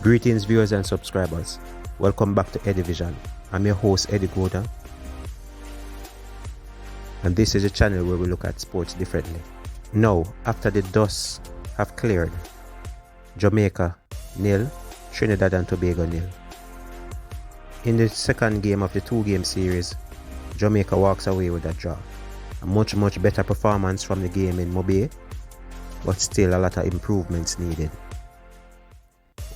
Greetings viewers and subscribers. Welcome back to Eddie Vision. I'm your host Eddie Goda, and this is a channel where we look at sports differently. Now, after the dust have cleared, Jamaica 0, Trinidad and Tobago 0. In the second game of the two-game series, Jamaica walks away with a draw. A much better performance from the game in Mobay, but still a lot of improvements needed.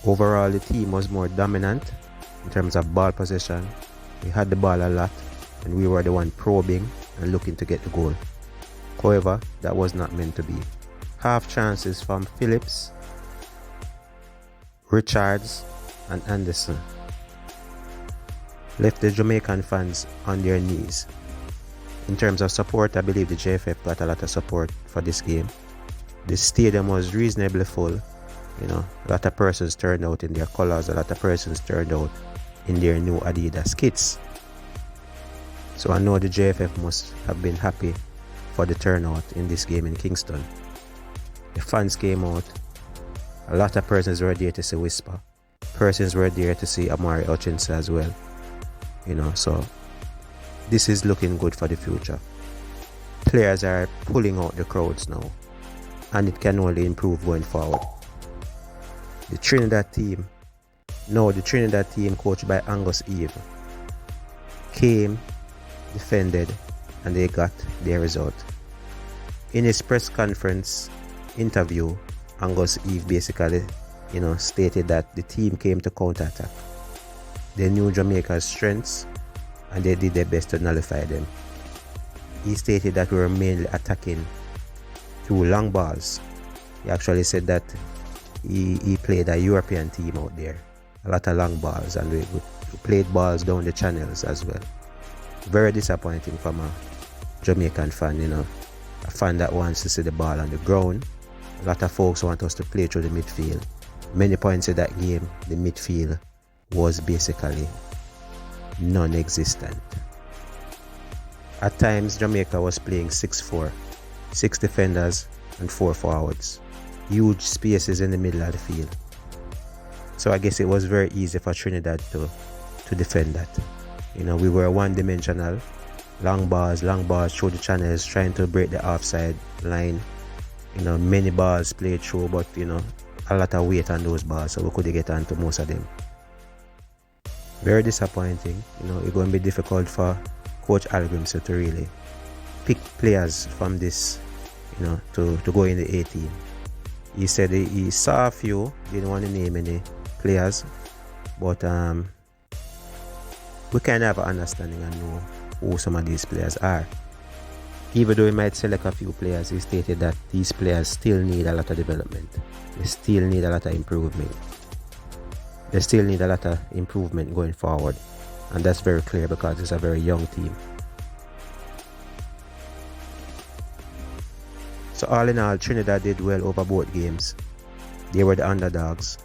Overall, the team was more dominant in terms of ball possession. We had the ball a lot and we were the one probing and looking to get the goal. However, that was not meant to be. Half chances from Phillips, Richards and Anderson left the Jamaican fans on their knees. In terms of support, I believe the JFF got a lot of support for this game. The stadium was reasonably full. A lot of persons turned out in their colors, a lot of persons turned out in their new Adidas kits. So I know the JFF must have been happy for the turnout in this game in Kingston. The fans came out. A lot of persons were there to see Whisper. Persons were there to see Amari Hutchinson as well. So this is looking good for the future. Players are pulling out the crowds now, and it can only improve going forward. The Trinidad team coached by Angus Eve came, defended, and they got their result. In his press conference interview, Angus Eve basically stated that the team came to counter-attack. They knew Jamaica's strengths and they did their best to nullify them. He stated that we were mainly attacking through long balls. He actually said that he played a European team out there, a lot of long balls, and we played balls down the channels as well. Very disappointing from a Jamaican fan, a fan that wants to see the ball on the ground. A lot of folks want us to play through the midfield. Many points in that game, the midfield was basically non-existent. At times, Jamaica was playing 6-4, 6 defenders and 4 forwards. Huge spaces in the middle of the field. So I guess it was very easy for Trinidad to defend that. We were one-dimensional. Long balls through the channels, trying to break the offside line. Many balls played through, but a lot of weight on those balls, so we couldn't get onto most of them. Very disappointing. It's going to be difficult for Coach Algrimson to really pick players from this, to go in the 18. He said he saw a few, didn't want to name any players, but we kind of have an understanding and know who some of these players are. Even though he might select a few players, he stated that these players still need a lot of development. They still need a lot of improvement. They still need a lot of improvement going forward. And that's very clear because it's a very young team. So all in all, Trinidad did well over both games. They were the underdogs.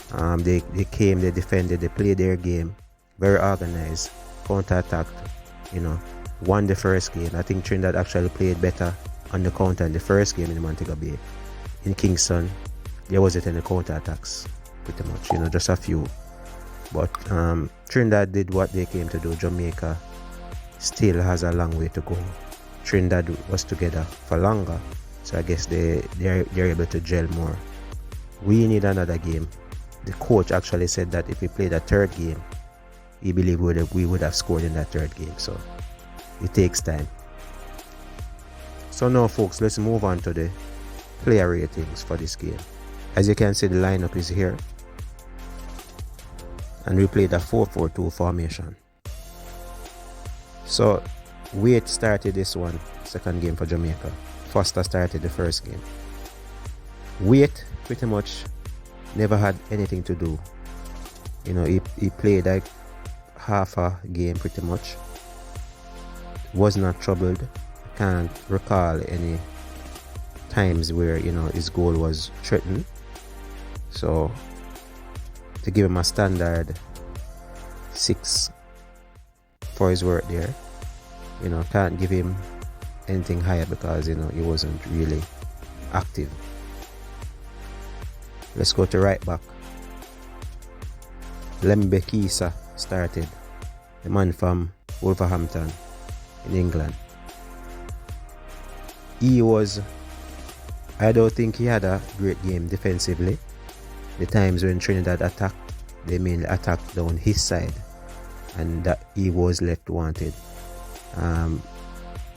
They came, they defended, they played their game. Very organized, counter-attacked, won the first game. I think Trinidad actually played better on the counter in the first game in Montego Bay. In Kingston, there wasn't any counter-attacks, pretty much, just a few. But Trinidad did what they came to do. Jamaica still has a long way to go. Trinidad was together for longer, so I guess they're able to gel more. We need another game. The coach actually said that if we played a third game, he believed we would have scored in that third game. So it takes time. So now, folks, let's move on to the player ratings for this game. As you can see, the lineup is here. And we played a 4-4-2 formation. So Wade started this one, second game for Jamaica. Foster started the first game. Wade pretty much never had anything to do. He played like half a game pretty much. Was not troubled. Can't recall any times where his goal was threatened. So to give him a standard 6 for his work there, can't give him anything higher because he wasn't really active. Let's go to right back. Lembe Kisa started, the man from Wolverhampton in England. I don't think he had a great game defensively. The times when Trinidad attacked, they mainly attacked down his side, and that he was left wanted.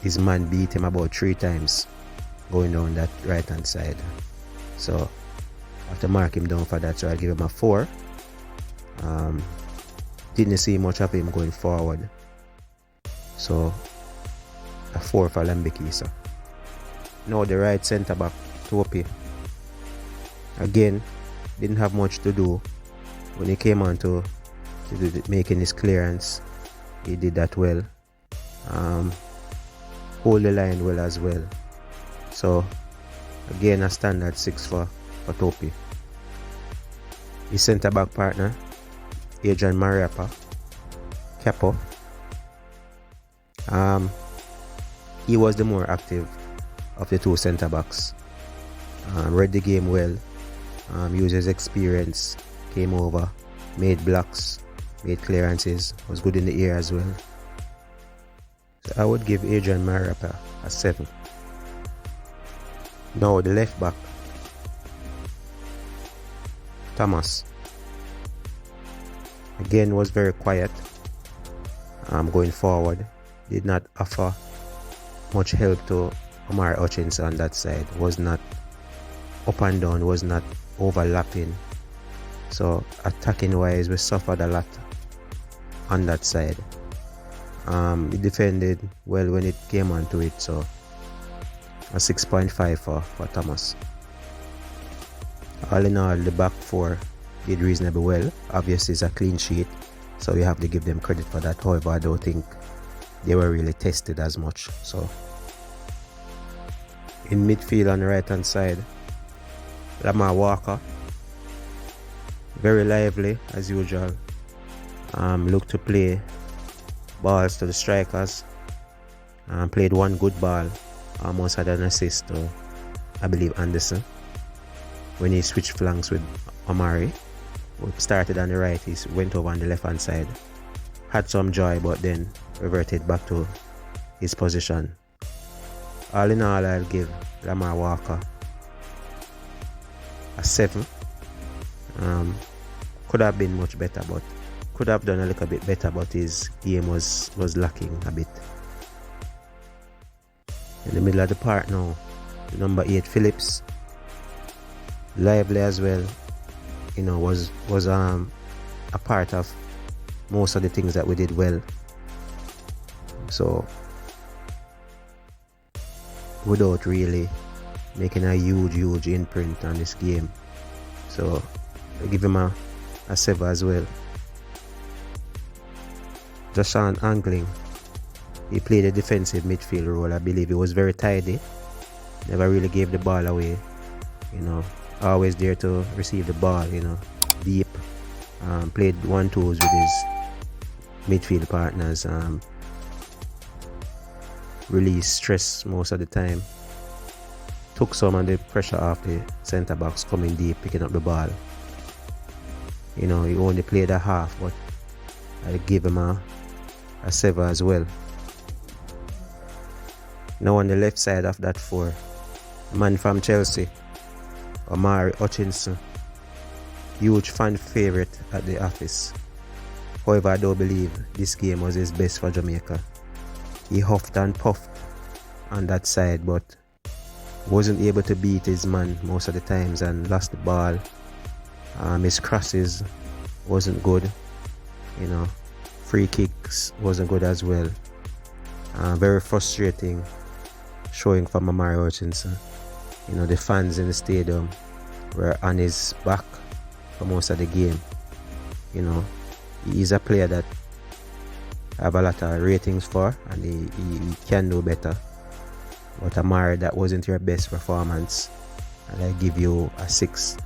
His man beat him about 3 times going down that right hand side. So I have to mark him down for that, so I'll give him a 4. Didn't see much of him going forward, so a 4 for Lembekisa. Now the right centre back, Topi, again didn't have much to do when he came on to making his clearance. He did that well. Hold the line well as well. So again, a standard 6 for Topi. His centre back partner, Adrian Mariappa, Capo. He was the more active of the 2 centre backs. Read the game well. Used his experience, came over, made blocks, made clearances, was good in the air as well. So I would give Adrian Mariappa a 7. Now the left back, Thomas, again was very quiet. Going forward, did not offer much help to Omar Hutchinson on that side. Was not up and down, was not overlapping. So attacking wise, we suffered a lot on that side. He defended well when it came onto it, so a 6.5 for Thomas. All in all, the back 4 did reasonably well. Obviously, it's a clean sheet, so we have to give them credit for that. However, I don't think they were really tested as much. So in midfield on the right hand side, Lamar Walker, very lively as usual. Looked to play balls to the strikers. Played one good ball. Almost had an assist to, I believe, Anderson when he switched flanks with Omari. Started on the right, he went over on the left hand side. Had some joy, but then reverted back to his position. All in all, I'll give Lamar Walker a 7. Could have been much better, but could have done a little bit better, but his game was lacking a bit. In the middle of the park now, the number 8 Phillips, lively as well. You know, was a part of most of the things that we did well. So without really making a huge imprint on this game, so I give him a 7 as well. Joshan Angling, he played a defensive midfield role. I believe he was very tidy, never really gave the ball away, you know, always there to receive the ball, you know, deep. Played 1-2s with his midfield partners, release stress most of the time, took some of the pressure off the centre backs coming deep, picking up the ball. You know, he only played a half, but I give him a 7 as well. Now on the left side of that 4, man from Chelsea, Omar Hutchinson, huge fan favourite at the office. However, I don't believe this game was his best for Jamaica. He huffed and puffed on that side, but wasn't able to beat his man most of the times and lost the ball. His crosses wasn't good, you know, free kicks wasn't good as well. Very frustrating showing from Omar Hutchinson. You know, the fans in the stadium were on his back for most of the game. You know, he's a player that I have a lot of ratings for, and he can do better. But Amari, that wasn't your best performance, and I give you a 6.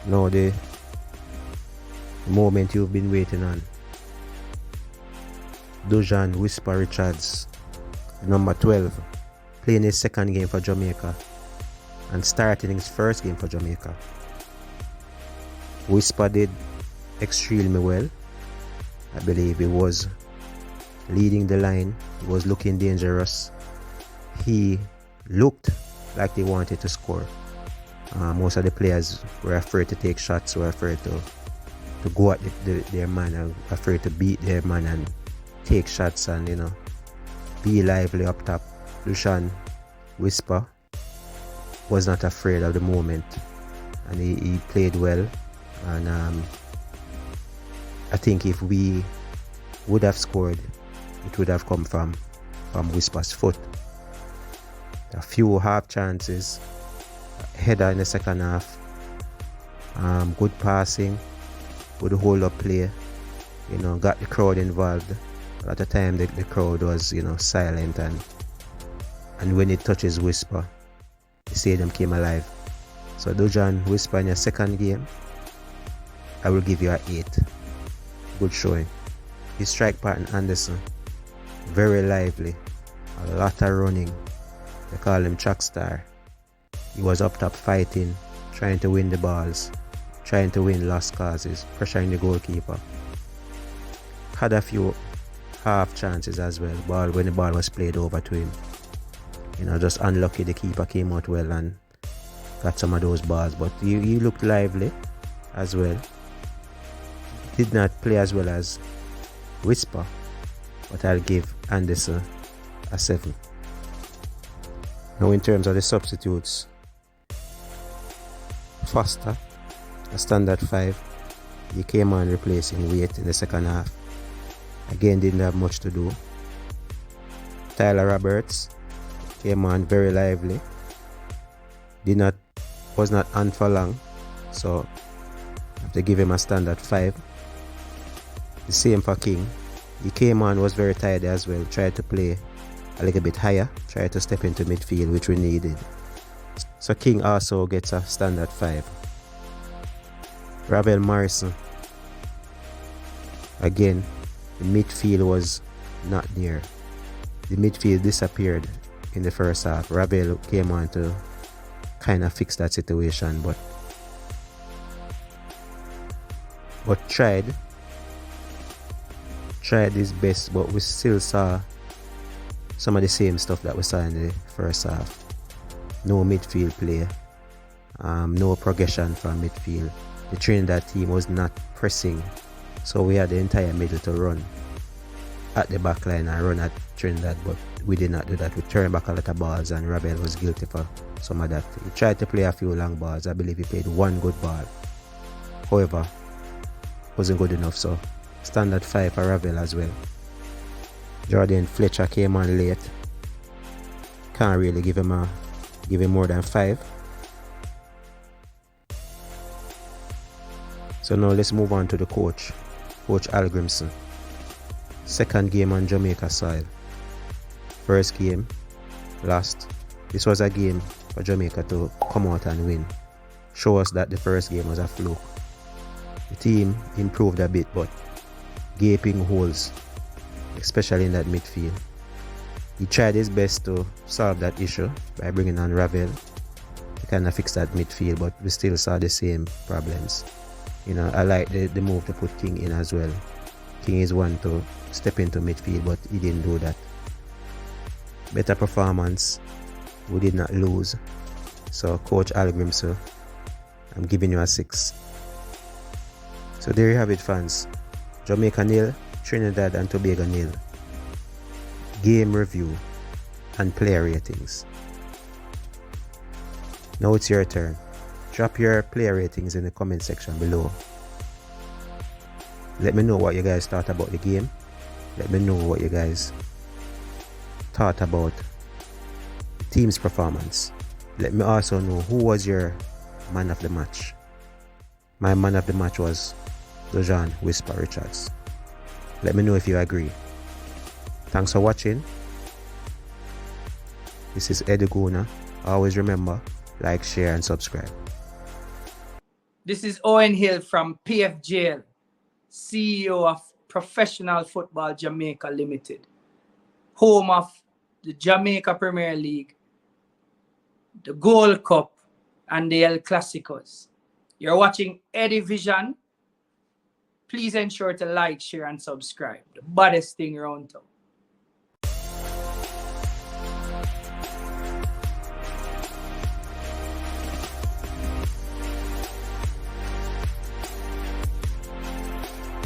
Now the moment you've been waiting on. Dujan Whisper Richards, number 12, playing his second game for Jamaica and starting his first game for Jamaica. Whisper did extremely well. I believe he was leading the line. He was looking dangerous. He looked like they wanted to score. Most of the players were afraid to take shots, were afraid to go at their man, afraid to beat their man and take shots and, be lively up top. Lushan Whisper was not afraid of the moment, and he played well. And I think if we would have scored, it would have come from Whisper's foot. A few half chances, header in the second half, good passing, good hold up play, got the crowd involved. At the time the crowd was, silent, and when it touches Whisper, the stadium came alive. So Dujan Whisper in your second game, I will give you an 8. Good showing. His strike partner Anderson, very lively, a lot of running. They call him track star. He was up top fighting, trying to win the balls, trying to win lost causes, pressuring the goalkeeper. Had a few half chances as well, when the ball was played over to him. Just unlucky the keeper came out well and got some of those balls, but he looked lively as well. Did not play as well as Whisper, but I'll give Anderson a 7. Now in terms of the substitutes, Foster, a standard 5. He came on replacing Waite in the second half. Again, didn't have much to do. Tyler Roberts came on very lively. Was not on for long, so I have to give him a standard 5. The same for King. He came on, was very tired as well. Tried to play a little bit higher, tried to step into midfield, which we needed. So King also gets a standard 5. Ravel Morrison, again, the midfield was not there. The midfield disappeared in the first half. Ravel came on to kind of fix that situation, but tried his best, but we still saw some of the same stuff that we saw in the first half. No midfield play, no progression from midfield. The Trinidad team was not pressing, so we had the entire middle to run at the back line and run at Trinidad, but we did not do that. We turned back a lot of balls, and Ravel was guilty for some of that. He tried to play a few long balls. I believe he played one good ball. However, wasn't good enough, so standard 5 for Ravel as well. Jordan Fletcher came on late. Can't really give him more than 5. So now let's move on to the coach, Coach Al Grimson. Second game on Jamaica soil. First game, lost. This was a game for Jamaica to come out and win. Show us that the first game was a fluke. The team improved a bit, but gaping holes, especially in that midfield. He tried his best to solve that issue by bringing on Ravel. He kind of fixed that midfield, but we still saw the same problems. I like the move to put King in as well. King is one to step into midfield, but he didn't do that. Better performance. We did not lose. So Coach Al Grimson, I'm giving you a 6. So there you have it, fans. Jamaica 0, Trinidad and Tobago 0. Game review and player ratings. Now it's your turn. Drop your player ratings in the comment section below. Let me know what you guys thought about the game. Let me know what you guys thought about the team's performance. Let me also know who was your man of the match. My man of the match was Dojan Whisper Richards. Let me know if you agree. Thanks for watching. This is Eddie Guna. Always remember, like, share and subscribe. This is Owen Hill from PFJL, CEO of Professional Football Jamaica Limited, home of the Jamaica Premier League, the Gold Cup, and the El Clasicos. You're watching Eddie Vision. Please ensure to like, share, and subscribe. The baddest thing around town.